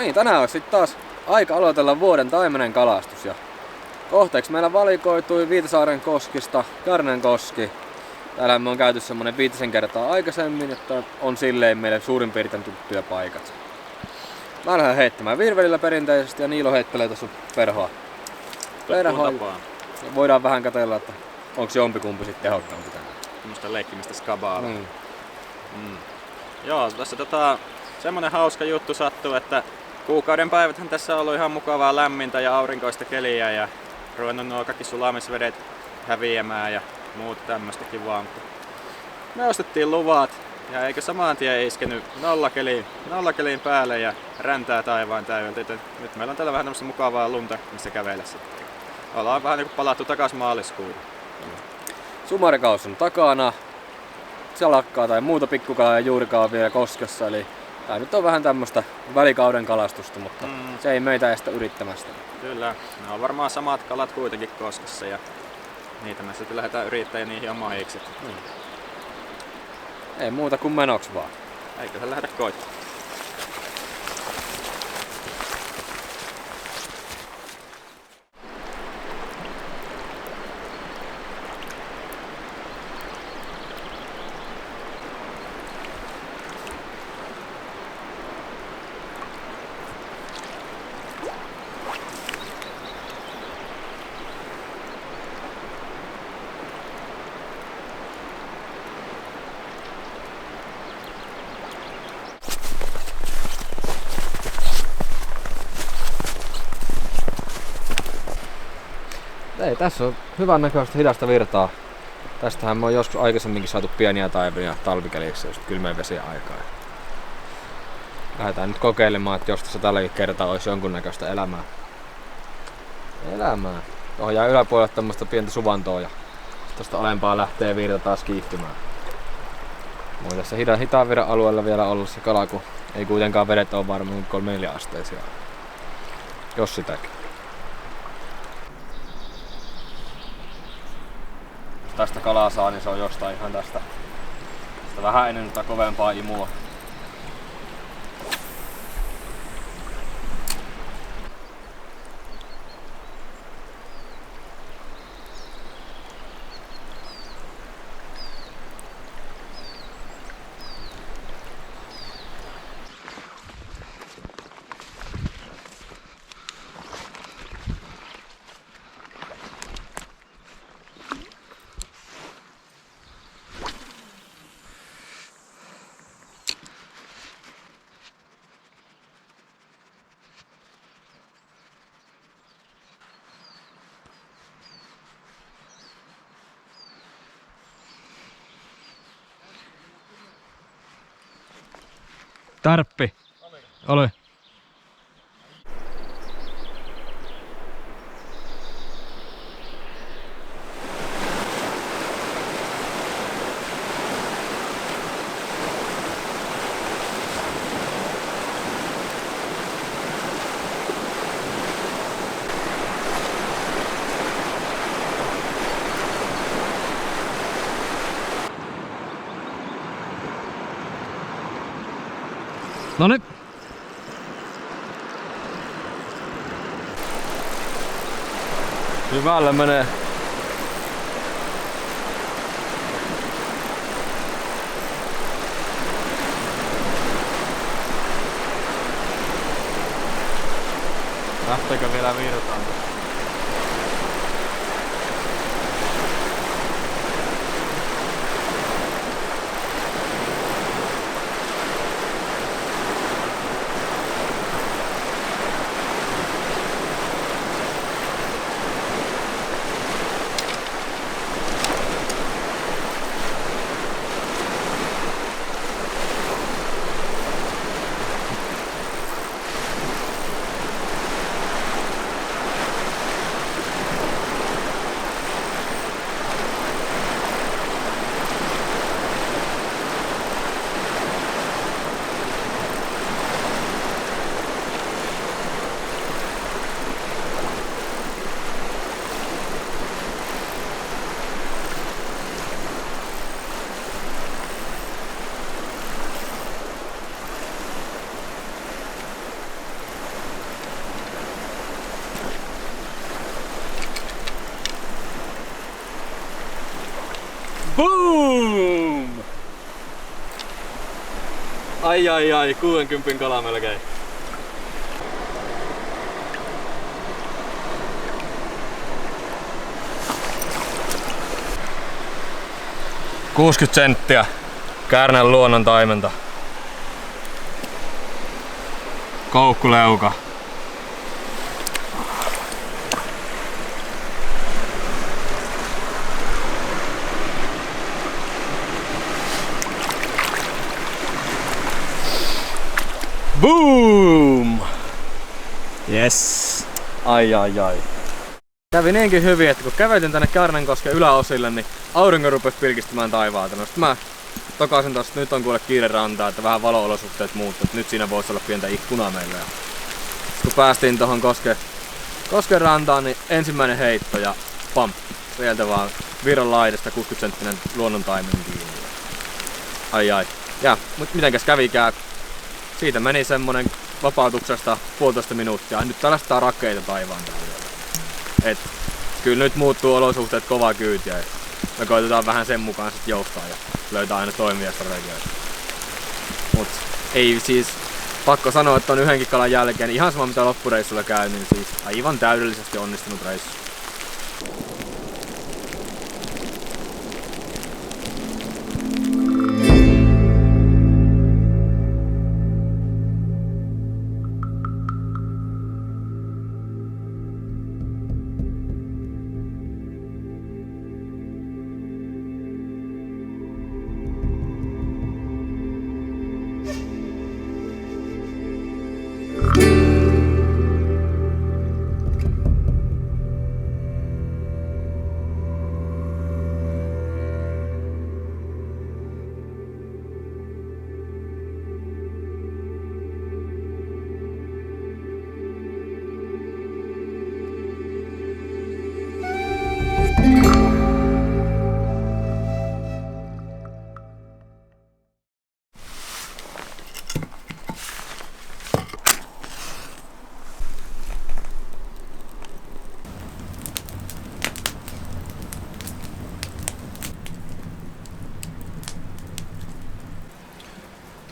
niin, tänään olisi sitten taas aika aloitella vuoden taimenen kalastus. Ja kohteeksi meillä valikoitui Viitasaaren koskista Karnankoski. Täällä me on käyty semmonen 5 kertaa aikaisemmin, että on silleen meille suurin piirtein tuttuja paikat. Mä lähden heittämään virvelillä perinteisesti ja Niilo heittelee tuossa perhoa. Voidaan vähän katsella, että onko jompikumpi sitten tehokkaampi tänään. Tämmöstä leikkimistä skabaa. Joo, tässä semmonen hauska juttu sattuu, että kuukauden päiväthän tässä on ollut ihan mukavaa lämmintä ja aurinkoista keliä ja ruvennut nuo kaikki sulamisvedet häviämään ja muut tämmöstä kivaa. Mutta me ostettiin luvat ja eikö saman tien iskenyt nollakeliin päälle ja räntää taivaan täydeltä. Nyt meillä on täällä vähän tämmöstä mukavaa lunta, missä kävellä sitten. Ollaan vähän niinku palattu takas maaliskuulle. Sumarikaus on takana. Salakkaa tai muuta pikkukalaa ja juurikaan vielä koskessa, eli tää nyt on vähän tämmöstä välikauden kalastusta, mutta se ei meitä estä yrittämästä. Kyllä, ne on varmaan samat kalat kuitenkin koskessa ja niitä me sitten lähdetään yrittämään niihin omahiksi. Ei muuta kuin menoks vaan. Eiköhän lähdetä koittamaan. Ei, tässä on hyvän näköistä hidasta virtaa. Tästähän me on joskus aikaisemminkin saatu pieniä taipenia talvikeliksi just kylmän vesien aikaa. Lähdetään nyt kokeilemaan, että jos tässä tälläkin kertaa olisi jonkunnäköistä elämää. Tuohon jää yläpuolelle tämmöistä pientä suvantoa ja tuosta alempaa lähtee virta taas kiihtymään. Voi tässä hitaan virran alueella vielä olla se kala, kun ei kuitenkaan vedet ole varmaan 3-4 asteisia. Jos sitäkin. Jos tästä kalaa saa, niin se on jostain ihan tästä vähän ennen tätä kovempaa imua. Tarppi. Ole. Noniin. Hyvällä menee. Lähteekö vielä virtaan? Boom! Ai, 60 kala melkein. $60 Kärnän luonnon taimenta. Koukkuleuka. Boom! Yes. Ai. Kävi niinkin hyvin, että kun kävelin tänne Kärnänkosken yläosille, niin aurinko rupesi pilkistämään taivaalta. No sit mä tokasin tosta, nyt on kuule kiire rantaa, että vähän valo-olosuhteet muuttuu, että nyt siinä voisi olla pientä ikkunaa meillä. Ja sit kun päästiin tohon kosken rantaan, niin ensimmäinen heitto ja pam! Sieltä vaan Viron laidasta 60-senttinen luonnontaimen kiinni. Ai. Ja, mut mitenkäs kävikään? Siitä meni semmonen vapautuksesta 1,5 minuuttia. Nyt tällaista rakeita taivaan päällä. Et kyllä nyt muuttuu olosuhteet kovaa kyytiä. Me koitetaan vähän sen mukaan sit joustaa ja löytää aina toimivia strategioita. Mut ei siis pakko sanoa, että on yhdenkin kalan jälkeen ihan sama mitä loppureissulla käy, niin siis aivan täydellisesti onnistunut reissu.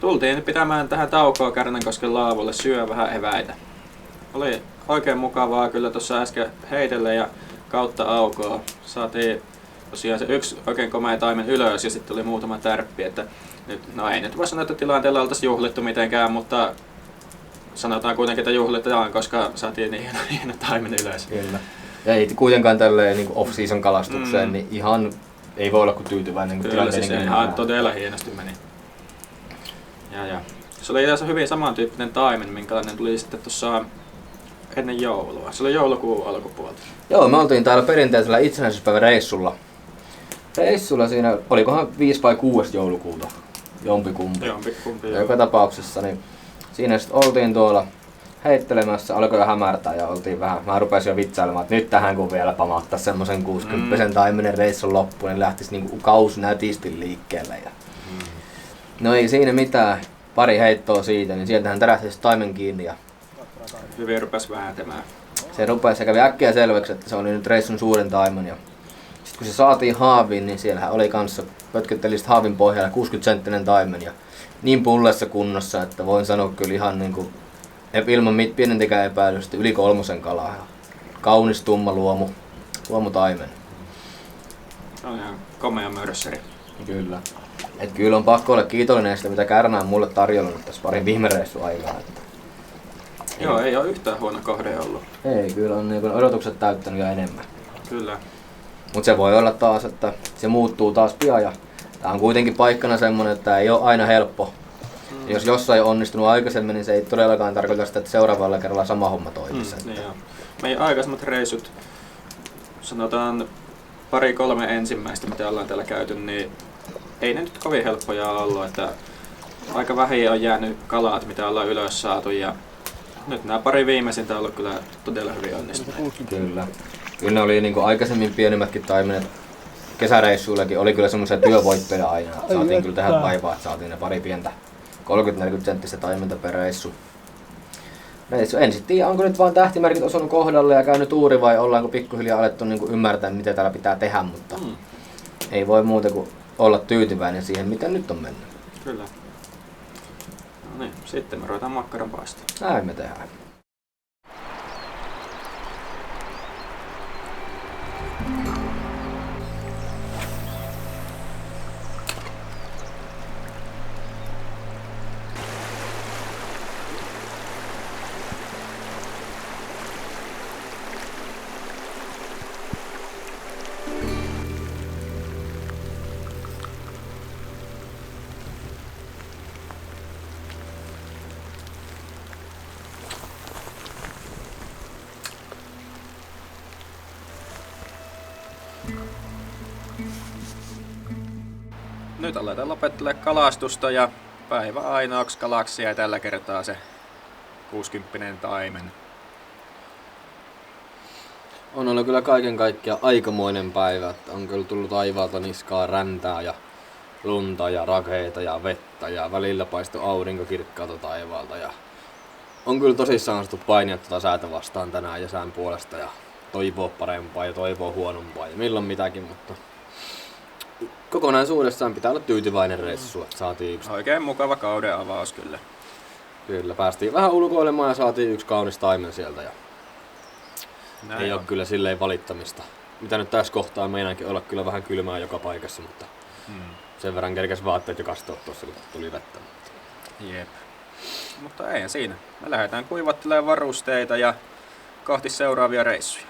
Tultiin pitämään tähän taukoa Kärnänkosken laavulle, syö vähän eväitä. Oli oikein mukavaa kyllä tuossa äsken heitelle ja kautta aukoa. Saatiin tosiaan se yksi oikein komea taimen ylös ja sitten tuli muutama tärppi. Että nyt, no ei nyt voi sanoa, että tilanteella oltaisiin juhlittu mitenkään, mutta sanotaan kuitenkin, että juhlitaan, koska saatiin niin hieno taimen ylös. Kyllä. Ja ei kuitenkaan tälleen niin off-season kalastukseen, niin ihan ei voi olla kuin tyytyväinen. Kyllä siis ihan todella hienosti meni. Ja. Se oli tässä hyvin samantyyppinen taimen, minkälainen tuli sitten tuossa ennen joulua. Se oli joulukuun alkupuolta. Joo, me oltiin täällä perinteisellä itsenäisyyspäivän reissulla. Reissulla siinä, olikohan 5 vai 6 joulukuuta? Jompikumpi. Joka tapauksessa, niin siinä sitten oltiin tuolla heittelemässä, alkoi jo hämärtää ja oltiin vähän, mä rupesin jo vitsailemaan, että nyt tähän kun vielä pamahtaa semmosen 60 taimenen reissun loppuun, niin lähtisi niinku kaus nätisti liikkeelle. Ja no ei siinä mitään, pari heittoa siitä, niin sieltähän tärähti se taimen kiinni ja hyvin rupesi vääntämään. Se kävi äkkiä selväksi, että se oli nyt reissun suurin taimen. Ja sitten kun se saatiin haaviin, niin siellähän oli kanssa pötkötteli haavin pohjalla 60-senttinen taimen ja niin pullessa kunnossa, että voin sanoa kyllä ihan niinku ilman pienentikään epäilystä yli 3 kalaa. Kaunis tumma luomutaimen. Se on ihan komea mörsseri. Kyllä. Et kyllä on pakko olla kiitollinen sitä, mitä Kärnä on mulle tarjonnut tässä parin viime reissun aikaa. Joo, ei ole yhtään huono kohde ollut. Ei, kyllä on niin odotukset täyttänyt jo enemmän. Kyllä. Mutta se voi olla taas, että se muuttuu taas pian ja tää on kuitenkin paikkana semmonen, että ei ole aina helppo. Jos jossain on onnistunut aikaisemmin, niin se ei todellakaan tarkoita sitä, että seuraavalla kerralla sama homma toimisi. Niin joo. Meidän aikaisemmat reissut, sanotaan 2-3 ensimmäistä, mitä ollaan täällä käyty, niin ei ne nyt kovin helppoja ollut, että aika vähin on jäänyt kalat, mitä ollaan ylös saatu ja nyt nämä 2 viimeisintä on ollut kyllä todella hyvin onnistuneet. Kyllä. Kyllä ne oli niinku aikaisemmin pienemmätkin taimenet kesäreissuillakin oli kyllä semmoisia työvoittoja aina. Saatiin kyllä tähän vaivaa, että saatiin ne pari pientä 30-40 senttistä taimenta per reissu. En sitten tiedä, onko nyt vaan tähtimerkit osunut kohdalle ja käynyt uuri vai ollaanko pikkuhiljaa alettu niinku ymmärtää, mitä täällä pitää tehdä, mutta Ei voi muuta kuin olla tyytyväinen siihen, mitä nyt on mennyt. Kyllä. No niin, sitten me ruvetaan makkaran paistaa. Näin me tehdään. Nyt aletaan lopettelemaan kalastusta ja päivä ainoaksi kalaksi ja tällä kertaa se 60 taimen. On ollut kyllä kaiken kaikkiaan aikamoinen päivä. Että on kyllä tullut taivaalta niskaa räntää ja lunta ja rakeita ja vettä ja välillä paistoi aurinko kirkkaalta taivaalta. Ja on kyllä tosissaan saatu painia tuota säätä vastaan tänään ja sään puolesta ja toivoa parempaa ja toivoa huonompaa ja milloin mitäkin, mutta kokonaisuudessaan pitää olla tyytyväinen reissu, että saatiin yksi. Oikein mukava kauden avaus kyllä. Kyllä, päästiin vähän ulkoilemaan ja saatiin yksi kaunis taimen sieltä ja Näin ei on. ole kyllä silleen valittamista. Mitä nyt tässä kohtaa meinaankin olla kyllä vähän kylmää joka paikassa, mutta sen verran kerkes vaatteet jo kastoa tuossa, kun tuli vettä. Jep. Mutta eihän siinä. Me lähdetään kuivattelemaan varusteita ja kohti seuraavia reissuja.